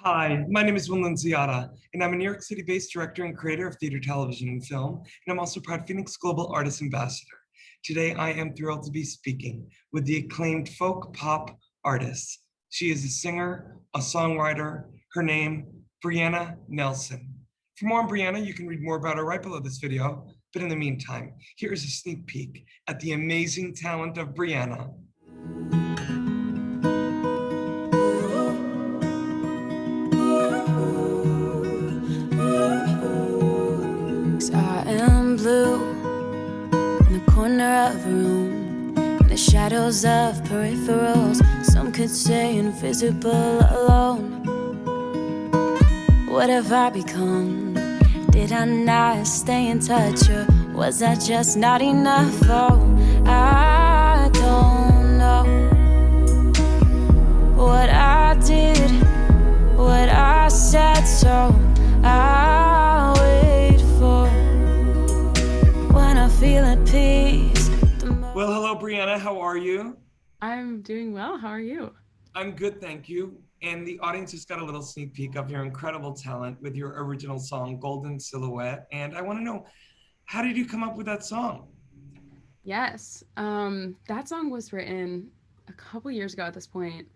Hi, my name is NUNZIATA, and I'm a New York City-based director and creator of theater, television, and film, and I'm also proud FENIX Global Artist Ambassador. Today, I am thrilled to be speaking with the acclaimed folk pop artist. She is a singer, a songwriter. Her name, Brianna Nelson. For more on Brianna, you can read more about her right below this video, but in the meantime, here is a sneak peek at the amazing talent of Brianna. Corner of a room, in the shadows of peripherals, some could say invisible, alone. What have I become? Did I not stay in touch, or was I just not enough? Oh, I don't know what I did, what I said, so I'll wait for when I feel at peace. Well, hello, Brianna. How are you? I'm doing well. How are you? I'm good, thank you. And the audience just got a little sneak peek of your incredible talent with your original song, Golden Silhouette. And I want to know, how did you come up with that song? Yes, that song was written a couple years ago at this point.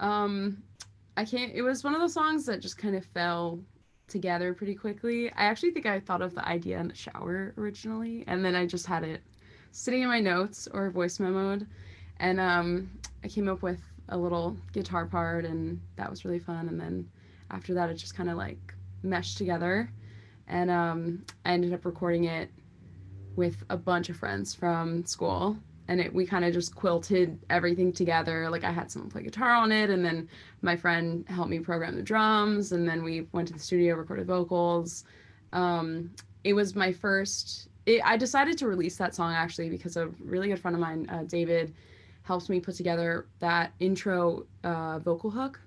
It was one of those songs that just kind of fell together pretty quickly. I actually think I thought of the idea in the shower originally, and then I just had it sitting in my notes or voice memoed, and I came up with a little guitar part, and that was really fun. And then after that, it just kind of like meshed together, and I ended up recording it with a bunch of friends from school, and we kind of just quilted everything together. Like I had someone play guitar on it, and then my friend helped me program the drums, and then we went to the studio, recorded vocals. It was my first. I decided to release that song actually because a really good friend of mine, David, helped me put together that intro vocal hook,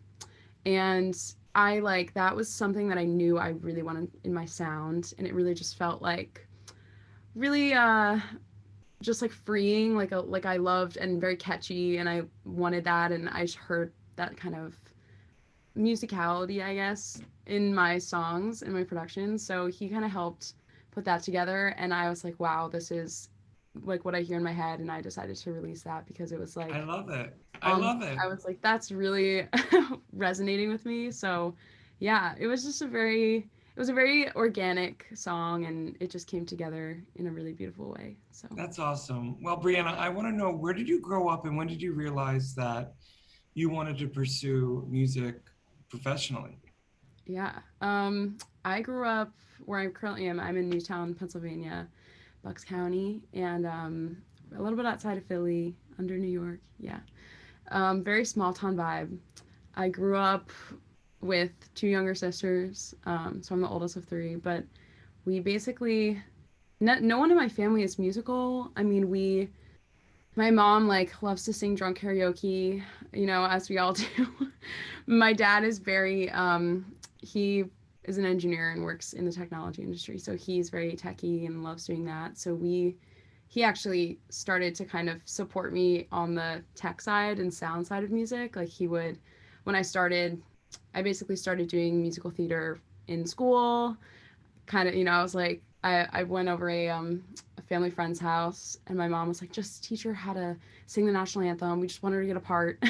and that was something that I knew I really wanted in my sound, and it really just felt like really just like freeing, like I loved, and very catchy, and I wanted that, and I just heard that kind of musicality, I guess, in my songs, in my productions. So he kind of helped put that together, and I was like, wow, this is like what I hear in my head, and I decided to release that because it was like, I love it. I love it. I was like, that's really resonating with me. So yeah, it was a very organic song, and it just came together in a really beautiful way. So that's awesome. Well, Brianna, I want to know, where did you grow up, and when did you realize that you wanted to pursue music professionally? Yeah, I grew up where I currently am. I'm in Newtown, Pennsylvania, Bucks County, and a little bit outside of Philly, under New York. Yeah, very small town vibe. I grew up with two younger sisters, so I'm the oldest of three, but we basically, no one in my family is musical. I mean, my mom like loves to sing drunk karaoke, as we all do. My dad is very, he is an engineer and works in the technology industry, so he's very techie and loves doing that. So he actually started to kind of support me on the tech side and sound side of music. Like when I basically started doing musical theater in school. Kind of, I was like, I went over a family friend's house, and my mom was like, just teach her how to sing the national anthem. We just want her to get a part.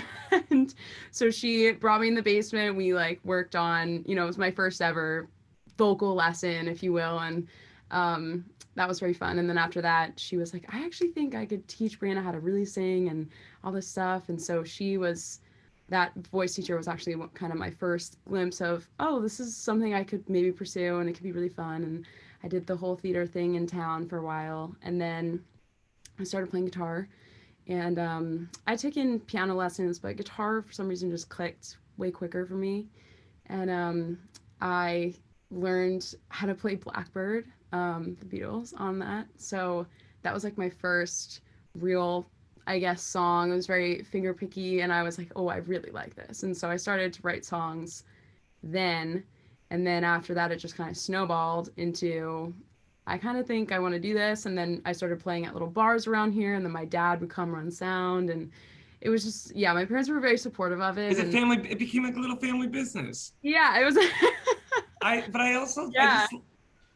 And so she brought me in the basement. We like worked on, it was my first ever vocal lesson, if you will. And that was very fun. And then after that, she was like, I actually think I could teach Brianna how to really sing and all this stuff. And so that voice teacher was actually kind of my first glimpse of, oh, this is something I could maybe pursue, and it could be really fun. And I did the whole theater thing in town for a while, and then I started playing guitar, and I took in piano lessons, but guitar for some reason just clicked way quicker for me. And I learned how to play Blackbird, the Beatles, on that. So that was like my first real, I guess, song. It was very finger picky, and I was like, oh, I really like this. And so I started to write songs then, and then after that, it just kind of snowballed into, I kind of think I want to do this. And then I started playing at little bars around here, and then my dad would come run sound, and it was just, yeah, my parents were very supportive of it. Is it And family? It became like a little family business. yeah, it was. But I also, Yeah.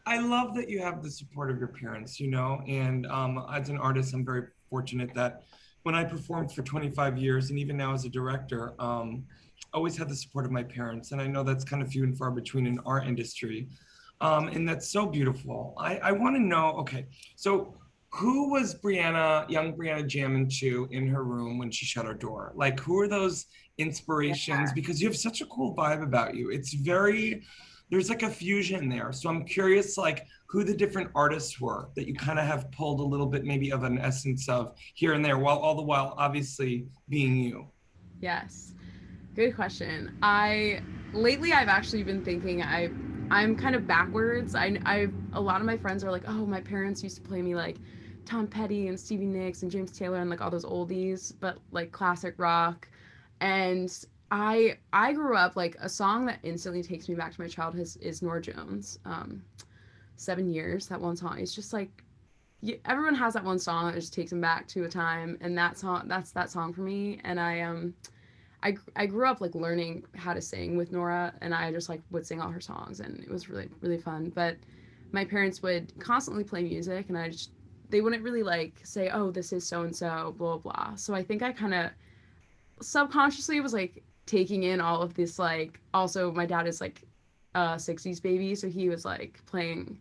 I love that you have the support of your parents, you know, and as an artist, I'm very fortunate that when I performed for 25 years and even now as a director, always had the support of my parents. And I know that's kind of few and far between in our industry. And that's so beautiful. I want to know, okay, so who was young Brianna jamming to in her room when she shut her door? Like, who are those inspirations? Yeah. Because you have such a cool vibe about you. It's very, there's like a fusion there. So I'm curious, like, who the different artists were that you kind of have pulled a little bit maybe of an essence of here and there, while all the while obviously being you. Yes. Good question. Lately I've actually been thinking I'm kind of backwards. I a lot of my friends are like, "Oh, my parents used to play me like Tom Petty and Stevie Nicks and James Taylor and like all those oldies, but like classic rock." And I grew up like a song that instantly takes me back to my childhood is Norah Jones. 7 Years, that one song. It's just like everyone has that one song that just takes them back to a time, and that's that song for me. And I grew up like learning how to sing with Nora, and I just like would sing all her songs, and it was really really fun. But my parents would constantly play music, and they wouldn't really like say, oh, this is so and so, blah blah. So I think I kind of subconsciously was like taking in all of this. Like, also my dad is like a 60s baby, so he was like playing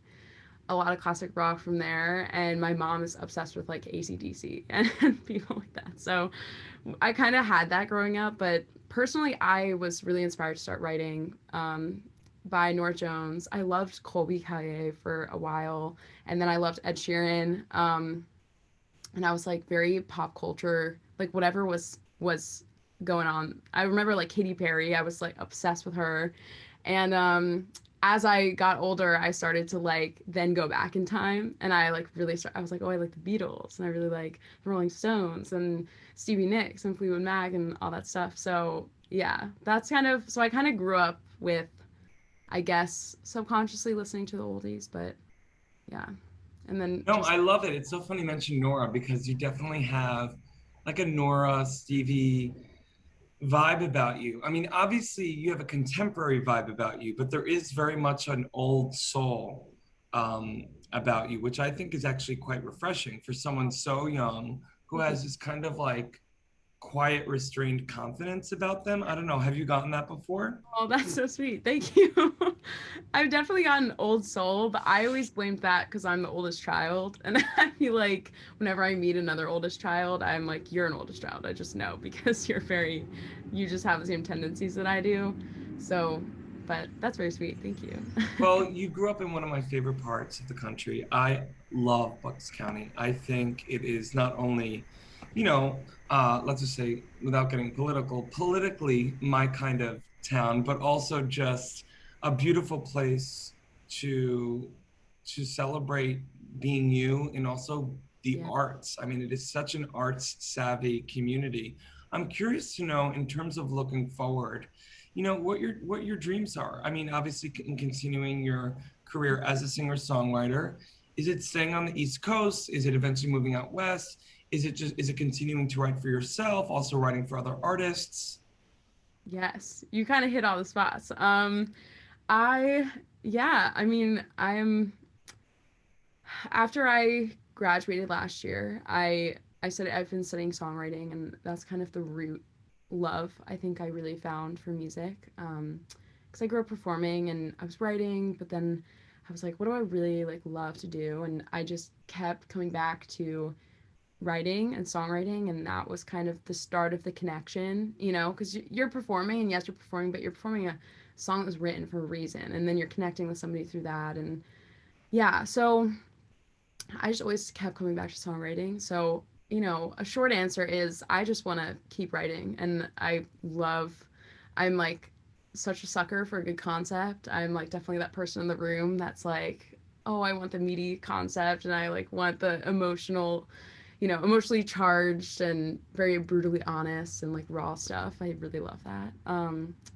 a lot of classic rock from there, and my mom is obsessed with like AC/DC and people like that. So I kind of had that growing up, but personally I was really inspired to start writing by Norah Jones. I loved Colby Kaye for a while, and then I loved Ed Sheeran, and I was like very pop culture, like whatever was going on. I remember like Katy Perry, I was like obsessed with her. And as I got older, I started to like then go back in time, and I like I was like, oh, I like the Beatles, and I really like the Rolling Stones and Stevie Nicks and Fleetwood Mac and all that stuff. So yeah, so I kind of grew up with, I guess, subconsciously listening to the oldies, but yeah. And then No, I love it. It's so funny you mention Nora because you definitely have like a Nora, Stevie vibe about you. I mean, obviously you have a contemporary vibe about you, but there is very much an old soul about you, which I think is actually quite refreshing for someone so young who has this kind of like quiet, restrained confidence about them. I don't know. Have you gotten that before? Oh, that's so sweet. Thank you. I've definitely got an old soul, but I always blamed that because I'm the oldest child. And I feel like whenever I meet another oldest child, I'm like, you're an oldest child. I just know because you just have the same tendencies that I do. So, but that's very sweet. Thank you. Well, you grew up in one of my favorite parts of the country. I love Bucks County. I think it is not only, you know, let's just say, without getting politically my kind of town, but also just a beautiful place to celebrate being you and also the Yeah. arts. I mean, it is such an arts savvy community. I'm curious to know, in terms of looking forward, you know, what your dreams are. I mean, obviously, in continuing your career as a singer-songwriter, is it staying on the East Coast? Is it eventually moving out west? Is it continuing to write for yourself, also writing for other artists? Yes, you kind of hit all the spots. I yeah, I mean, after I graduated last year, I said I've been studying songwriting, and that's kind of the root love I think I really found for music. Because I grew up performing and I was writing, but then I was like, what do I really like love to do? And I just kept coming back to writing and songwriting, and that was kind of the start of the connection, because you're performing, and yes, you're performing, but you're performing a song that was written for a reason, and then you're connecting with somebody through that. And yeah, so I just always kept coming back to songwriting. So a short answer is I just want to keep writing, and I'm like such a sucker for a good concept. I'm like definitely that person in the room that's like, oh, I want the meaty concept, and I like want the emotionally charged and very brutally honest and like raw stuff. I really love that.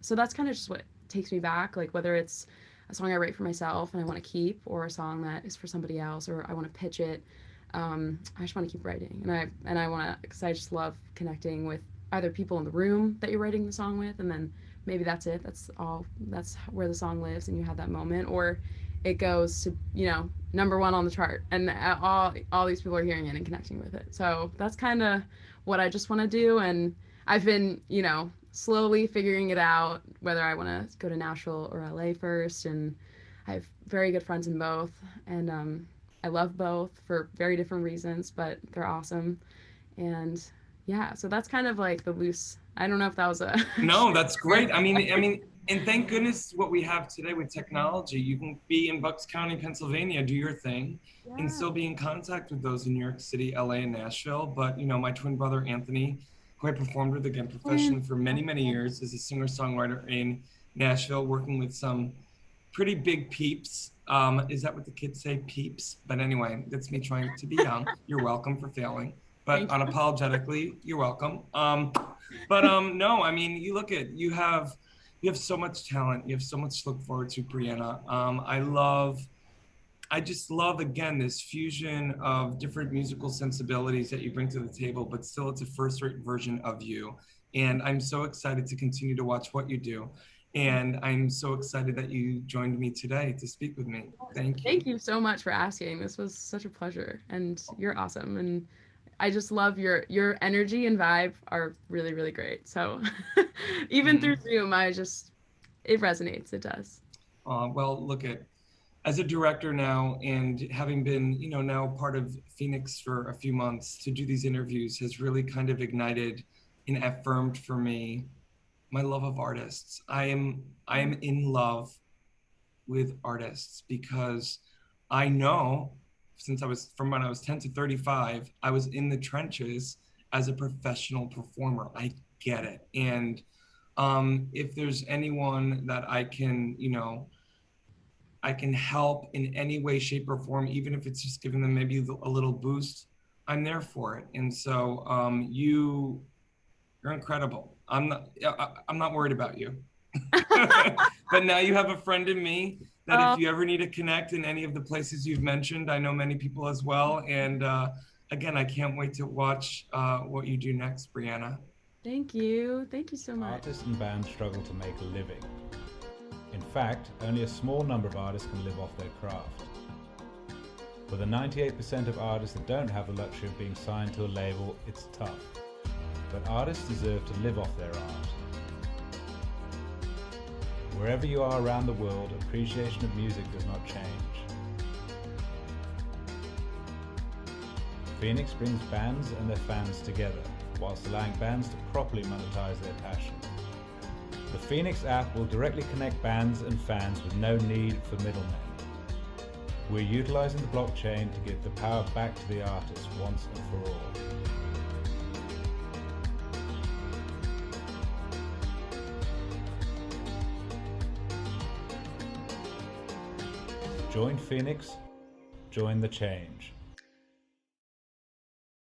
So that's kind of just what takes me back, like whether it's a song I write for myself and I want to keep, or a song that is for somebody else, or I want to pitch it. I just want to keep writing, and I want to, because I just love connecting with either people in the room that you're writing the song with, and then maybe that's it. That's where the song lives, and you have that moment, or it goes to, you know, #1 on the chart, and all these people are hearing it and connecting with it. So that's kind of what I just want to do, and I've been, you know, slowly figuring it out whether I want to go to Nashville or LA first, and I have very good friends in both, and I love both for very different reasons, but they're awesome. And yeah, so that's kind of like the loose. I don't know if that was a No, that's great. I mean, and thank goodness what we have today with technology. You can be in Bucks County, Pennsylvania, do your thing, and still be in contact with those in New York City, LA, and Nashville. But, you know, my twin brother, Anthony, who I performed with again professionally for many, many years, is a singer-songwriter in Nashville, working with some pretty big peeps. Is that what the kids say, peeps? But anyway, that's me trying to be young. You're welcome for failing. But unapologetically, you're welcome. No, I mean, you have so much talent. You have so much to look forward to, Brianna. I just love, again, this fusion of different musical sensibilities that you bring to the table, but still it's a first-rate version of you. And I'm so excited to continue to watch what you do. And I'm so excited that you joined me today to speak with me. Thank you. Thank you so much for asking. This was such a pleasure, and you're awesome. And I just love your energy and vibe are really, really great. So even through Zoom, it resonates. It does. Well, as a director now, and having been, you know, now part of FENIX for a few months, to do these interviews has really kind of ignited and affirmed for me my love of artists. I am in love with artists because I know, since from when I was 10 to 35, I was in the trenches as a professional performer. I get it. And if there's anyone that I can, you know, I can help in any way, shape, or form, even if it's just giving them maybe a little boost, I'm there for it. And so you're incredible. I'm not worried about you. But now you have a friend in me that if you ever need to connect in any of the places you've mentioned, I know many people as well. And again, I can't wait to watch what you do next, Brianna. Thank you. Thank you so much. Artists and bands struggle to make a living. In fact, only a small number of artists can live off their craft. For the 98% of artists that don't have the luxury of being signed to a label, it's tough. But artists deserve to live off their art. Wherever you are around the world, appreciation of music does not change. FENIX brings bands and their fans together, whilst allowing bands to properly monetize their passion. The FENIX app will directly connect bands and fans with no need for middlemen. We're utilizing the blockchain to give the power back to the artist once and for all. Join FENIX, join the change.